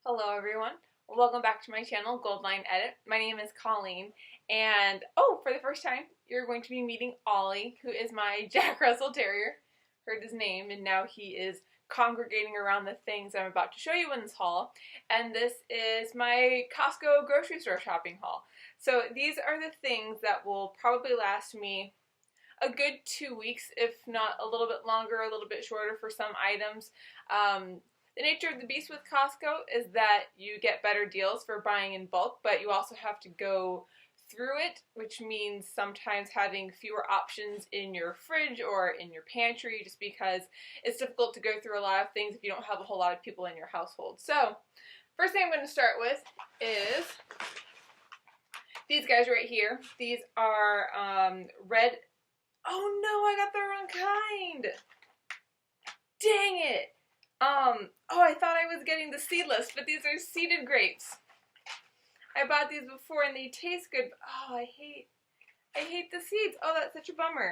Hello everyone, welcome back to my channel, Goldline.edit. My name is Colleen, and for the first time, you're going to be meeting Ollie, who is my Jack Russell Terrier. Heard his name, and now he is congregating around the things I'm about to show you in this haul. And this is my Costco grocery store shopping haul. So these are the things that will probably last me a good 2 weeks, if not a little bit longer, a little bit shorter for some items. The nature of the beast with Costco is that you get better deals for buying in bulk, but you also have to go through it, which means sometimes having fewer options in your fridge or in your pantry, just because it's difficult to go through a lot of things if you don't have a whole lot of people in your household. So, first thing I'm going to start with is these guys right here. These are red. Oh no, I got the wrong kind! Dang it! I thought I was getting the seedless, but these are seeded grapes. I bought these before and they taste good, but I hate the seeds. Oh, that's such a bummer.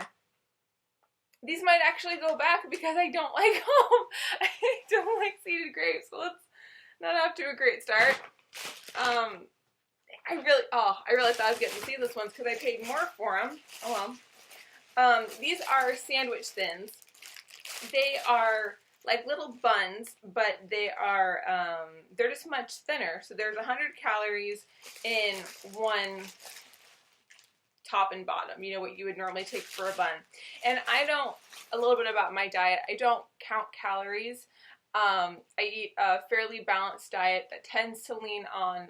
These might actually go back because I don't like them. I don't like seeded grapes, so let's not off to a great start. I really thought I was getting the seedless ones because I paid more for them. Oh well. These are sandwich thins. They are like little buns, but they're just much thinner. So there's 100 calories in one top and bottom, you know, what you would normally take for a bun. And a little bit about my diet, I don't count calories. I eat a fairly balanced diet that tends to lean on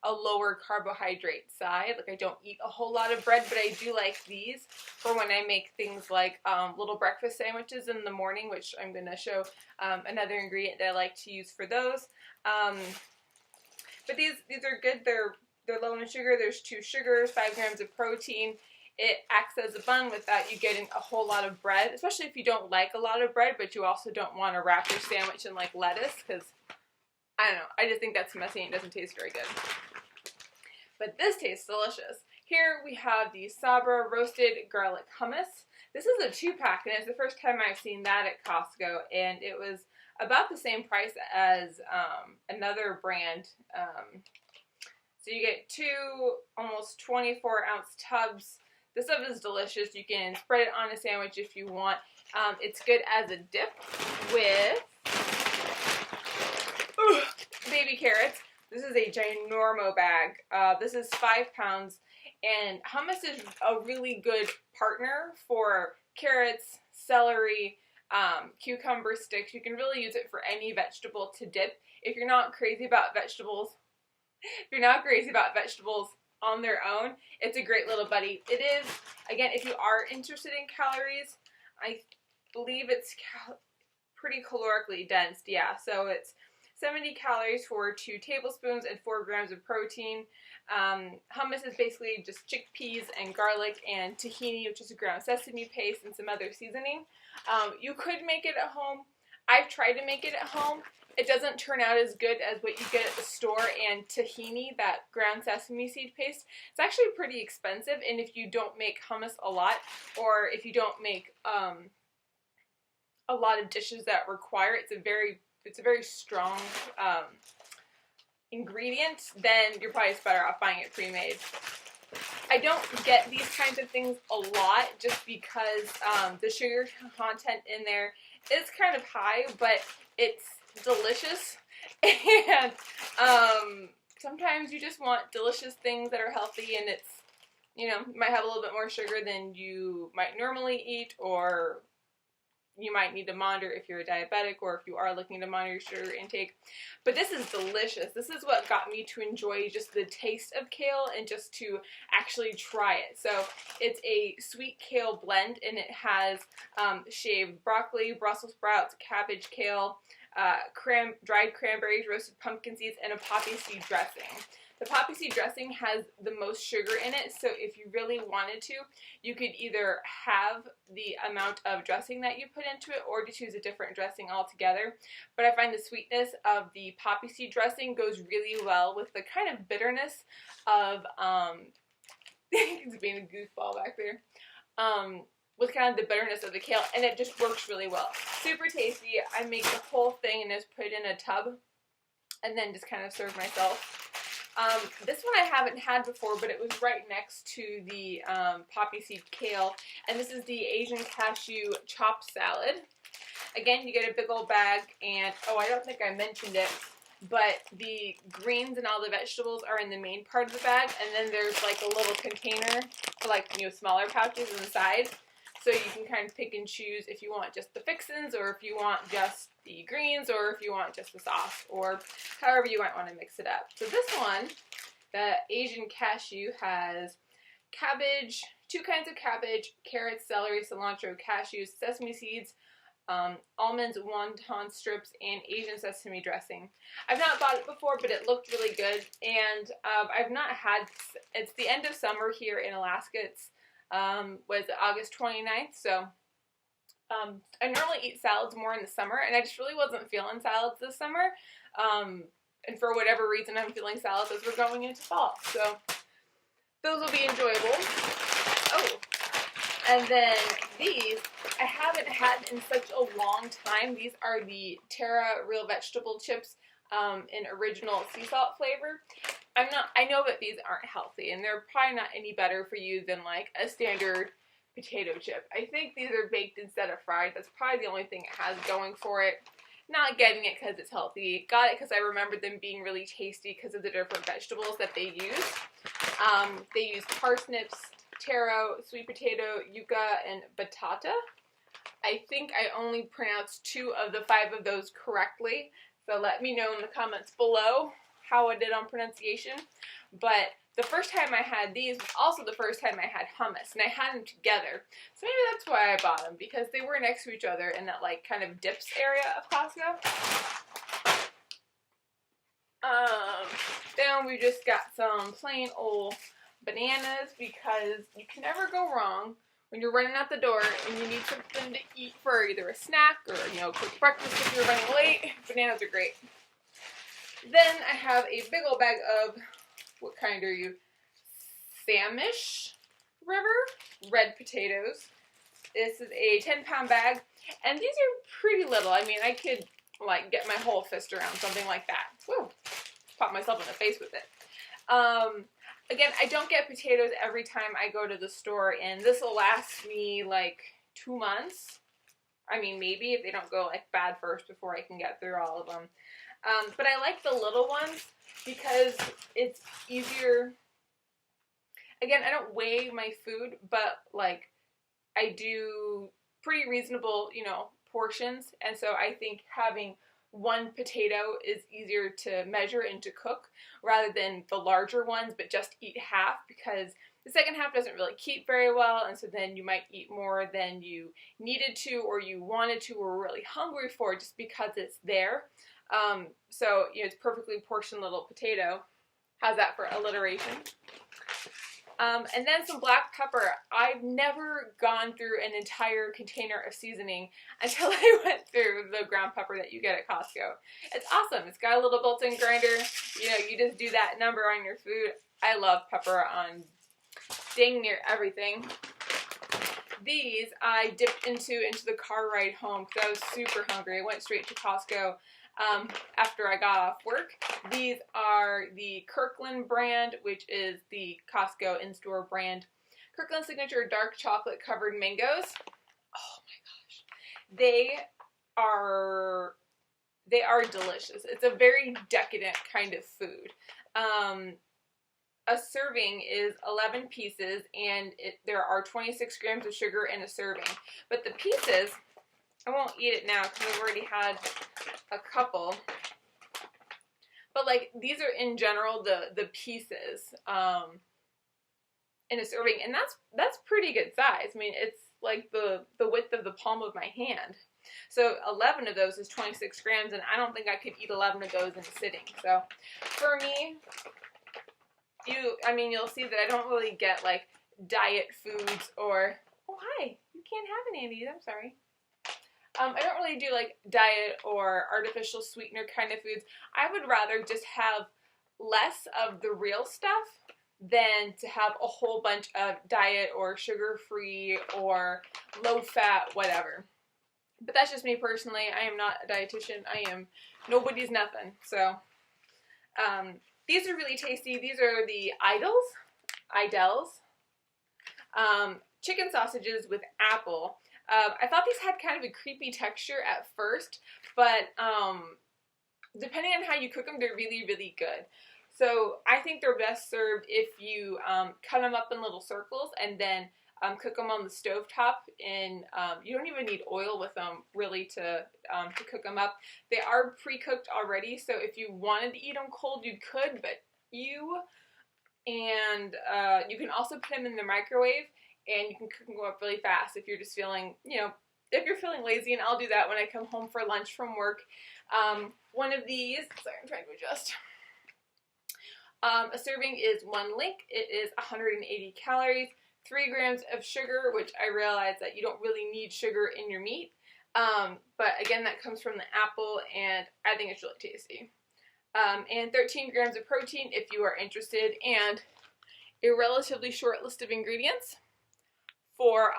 a lower carbohydrate side. Like, I don't eat a whole lot of bread, but I do like these for when I make things like little breakfast sandwiches in the morning, which I'm going to show another ingredient that I like to use for those. But these are good. They're low in sugar. There's 2 sugars, 5 grams of protein. It acts as a bun without you getting a whole lot of bread, especially if you don't like a lot of bread, but you also don't want to wrap your sandwich in like lettuce, because I don't know, I just think that's messy and doesn't taste very good. But this tastes delicious. Here we have the Sabra roasted garlic hummus. This is a 2-pack, and it's the first time I've seen that at Costco, and it was about the same price as another brand. So you get 2 almost 24-ounce tubs. This stuff is delicious. You can spread it on a sandwich if you want. It's good as a dip with baby carrots. This is a ginormo bag. This is 5 pounds, and hummus is a really good partner for carrots, celery, cucumber sticks. You can really use it for any vegetable to dip. If you're not crazy about vegetables, on their own, it's a great little buddy. It is, again, if you are interested in calories, I believe it's pretty calorically dense. Yeah, so it's 70 calories for 2 tablespoons and 4 grams of protein. Hummus is basically just chickpeas and garlic and tahini, which is a ground sesame paste, and some other seasoning. You could make it at home. I've tried to make it at home. It doesn't turn out as good as what you get at the store, and tahini, that ground sesame seed paste, it's actually pretty expensive, and if you don't make hummus a lot, or if you don't make a lot of dishes that require it, it's a very strong ingredient, then you're probably just better off buying it pre-made. I don't get these kinds of things a lot just because the sugar content in there is kind of high, but it's delicious, and sometimes you just want delicious things that are healthy, and it's, you know, you might have a little bit more sugar than you might normally eat, or you might need to monitor if you're a diabetic or if you are looking to monitor your sugar intake. But this is delicious. This is what got me to enjoy just the taste of kale and just to actually try it. So it's a sweet kale blend, and it has shaved broccoli, Brussels sprouts, cabbage, kale, dried cranberries, roasted pumpkin seeds, and a poppy seed dressing. The poppy seed dressing has the most sugar in it, so if you really wanted to, you could either have the amount of dressing that you put into it or just use a different dressing altogether. But I find the sweetness of the poppy seed dressing goes really well with the kind of bitterness of, it's being a goofball back there, with kind of the bitterness of the kale, and it just works really well. Super tasty. I make the whole thing and just put it in a tub. and then just kind of serve myself. This one I haven't had before, but it was right next to the poppy seed kale, and this is the Asian cashew chopped salad. Again, you get a big old bag, and oh, I don't think I mentioned it, but the greens and all the vegetables are in the main part of the bag, and then there's like a little container for like, you know, smaller pouches on the side. So you can kind of pick and choose if you want just the fixins, or if you want just the greens, or if you want just the sauce, or however you might want to mix it up. So this one, the Asian cashew, has cabbage, 2 kinds of cabbage, carrots, celery, cilantro, cashews, sesame seeds, almonds, wonton strips, and Asian sesame dressing. I've not bought it before, but it looked really good, and I've not had, it's the end of summer here in Alaska. It's was August 29th, so I normally eat salads more in the summer, and I just really wasn't feeling salads this summer, and for whatever reason I'm feeling salads as we're going into fall, so those will be enjoyable. Oh, and then these I haven't had in such a long time. These are the Terra real vegetable chips in original sea salt flavor. I know that these aren't healthy, and they're probably not any better for you than like a standard potato chip. I think these are baked instead of fried. That's probably the only thing it has going for it. Not getting it because it's healthy. Got it because I remembered them being really tasty because of the different vegetables that they use. They use parsnips, taro, sweet potato, yucca, and batata. I think I only pronounced 2 of the 5 of those correctly, so let me know in the comments below how I did on pronunciation. But the first time I had these was also the first time I had hummus, and I had them together. So maybe that's why I bought them, because they were next to each other in that like kind of dips area of Costco. Then we just got some plain old bananas, because you can never go wrong when you're running out the door and you need something to eat for either a snack or, you know, quick breakfast if you're running late. Bananas are great. Then I have a big old bag of, what kind are you? Samish River red potatoes. This is a 10-pound bag, and these are pretty little. I mean, I could like get my whole fist around something like that. Woo! Pop myself in the face with it. Again, I don't get potatoes every time I go to the store, and this will last me like 2 months. I mean, maybe if they don't go like bad first before I can get through all of them. But I like the little ones because it's easier. Again, I don't weigh my food, but like I do pretty reasonable, you know, portions, and so I think having 1 potato is easier to measure and to cook rather than the larger ones, but just eat half, because the second half doesn't really keep very well, and so then you might eat more than you needed to, or you wanted to, or were really hungry for, just because it's there. So, you know, it's perfectly portioned little potato. How's that for alliteration? And then some black pepper. I've never gone through an entire container of seasoning until I went through the ground pepper that you get at Costco. It's awesome. It's got a little built-in grinder. You know, you just do that number on your food. I love pepper on dang near everything. These I dipped into the car ride home because I was super hungry. I went straight to Costco after I got off work. These are the Kirkland brand, which is the Costco in-store brand. Kirkland Signature Dark Chocolate Covered Mangoes. Oh my gosh. They are delicious. It's a very decadent kind of food. A serving is 11 pieces, and there are 26 grams of sugar in a serving. But the pieces, I won't eat it now because I've already had a couple. But like, these are in general the pieces in a serving, and that's pretty good size. I mean, it's like the width of the palm of my hand. So 11 of those is 26 grams, and I don't think I could eat 11 of those in a sitting. So for me, you'll see that I don't really get like diet foods or, oh hi, you can't have any of these, I'm sorry. I don't really do like diet or artificial sweetener kind of foods. I would rather just have less of the real stuff than to have a whole bunch of diet or sugar-free or low-fat, whatever. But that's just me personally. I am not a dietitian. I am nobody's nothing. So These are really tasty. These are the Idels, chicken sausages with apple. I thought these had kind of a creepy texture at first, but depending on how you cook them, they're really, really good. So I think they're best served if you cut them up in little circles and then cook them on the stovetop. And you don't even need oil with them really to cook them up. They are pre-cooked already, so if you wanted to eat them cold, you could, but you can also put them in the microwave, and you can cook them up really fast if you're just feeling, if you're feeling lazy, and I'll do that when I come home for lunch from work. One of these, sorry, I'm trying to adjust. A serving is 1 link. It is 180 calories, 3 grams of sugar, which I realize that you don't really need sugar in your meat. But again, that comes from the apple, and I think it's really tasty. And 13 grams of protein if you are interested, and a relatively short list of ingredients for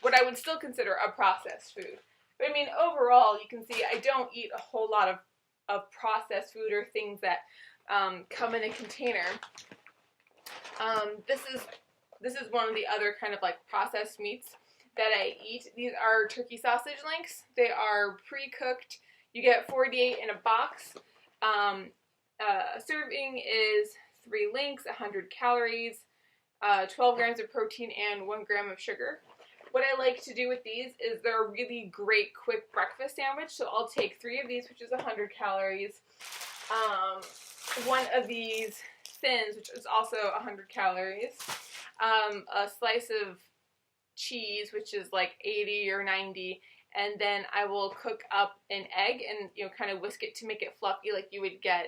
what I would still consider a processed food. But I mean, overall, you can see I don't eat a whole lot of processed food or things that come in a container. This is one of the other kind of like processed meats that I eat. These are turkey sausage links. They are pre-cooked. You get 48 in a box. A serving is 3 links, 100 calories, 12 grams of protein, and 1 gram of sugar. What I like to do with these is they're a really great quick breakfast sandwich. So I'll take 3 of these, which is 100 calories. 1 of these thins, which is also 100 calories. A slice of cheese, which is like 80 or 90. And then I will cook up an egg and, kind of whisk it to make it fluffy like you would get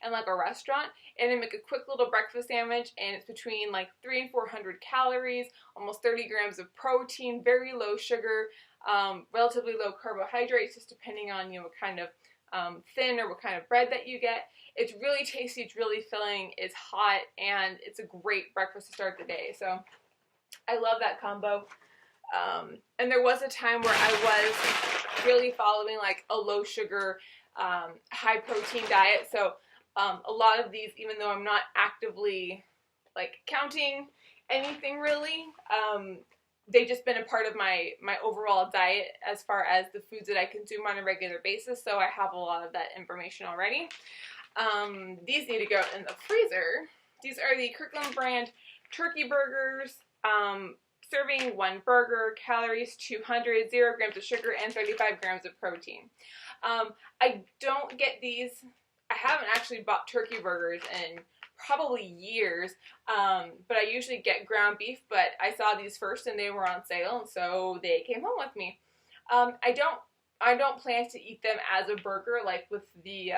in like a restaurant. And then make a quick little breakfast sandwich, and it's between like 300 and 400 calories, almost 30 grams of protein, very low sugar, relatively low carbohydrates, just depending on, what kind of thin or what kind of bread that you get. It's really tasty, it's really filling, it's hot, and it's a great breakfast to start the day. So I love that combo. And there was a time where I was really following like a low sugar, high protein diet. So a lot of these, even though I'm not actively like counting anything really, they've just been a part of my overall diet as far as the foods that I consume on a regular basis. So I have a lot of that information already. These need to go in the freezer. These are the Kirkland brand turkey burgers. Serving 1 burger, calories 200, 0 grams of sugar, and 35 grams of protein. I don't get these. I haven't actually bought turkey burgers in probably years, but I usually get ground beef, but I saw these first and they were on sale, and so they came home with me. I don't plan to eat them as a burger like with the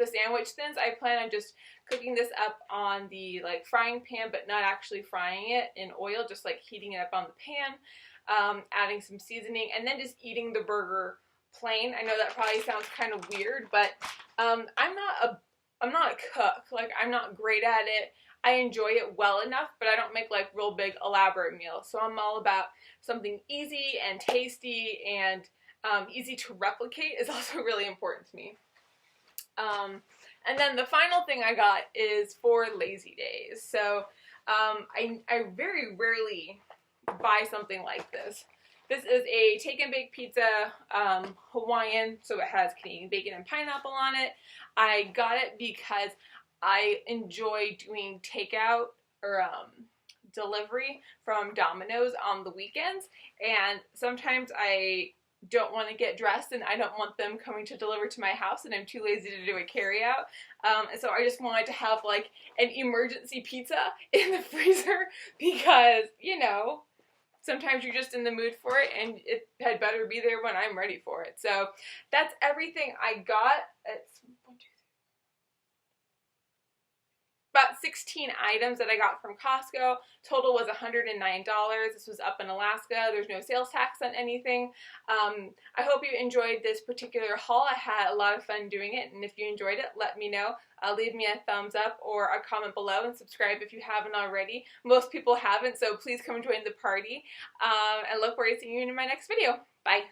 sandwich thins. I plan on just cooking this up on the like frying pan, but not actually frying it in oil, just like heating it up on the pan, adding some seasoning, and then just eating the burger plain. I know that probably sounds kind of weird, but I'm not a cook. Like, I'm not great at it. I enjoy it well enough, but I don't make like real big elaborate meals. So I'm all about something easy and tasty, and easy to replicate is also really important to me. And then the final thing I got is for lazy days. So I very rarely buy something like this. This is a take and bake pizza, Hawaiian, so it has Canadian bacon and pineapple on it. I got it because I enjoy doing takeout or delivery from Domino's on the weekends, and sometimes I don't want to get dressed and I don't want them coming to deliver to my house, and I'm too lazy to do a carry out. And so I just wanted to have like an emergency pizza in the freezer because, sometimes you're just in the mood for it, and it had better be there when I'm ready for it. So that's everything I got. It's about 16 items that I got from Costco. Total was $109. This was up in Alaska. There's no sales tax on anything. I hope you enjoyed this particular haul. I had a lot of fun doing it, and if you enjoyed it, let me know. Leave me a thumbs up or a comment below, and subscribe if you haven't already. Most people haven't, so please come join the party. And look forward to seeing you in my next video. Bye.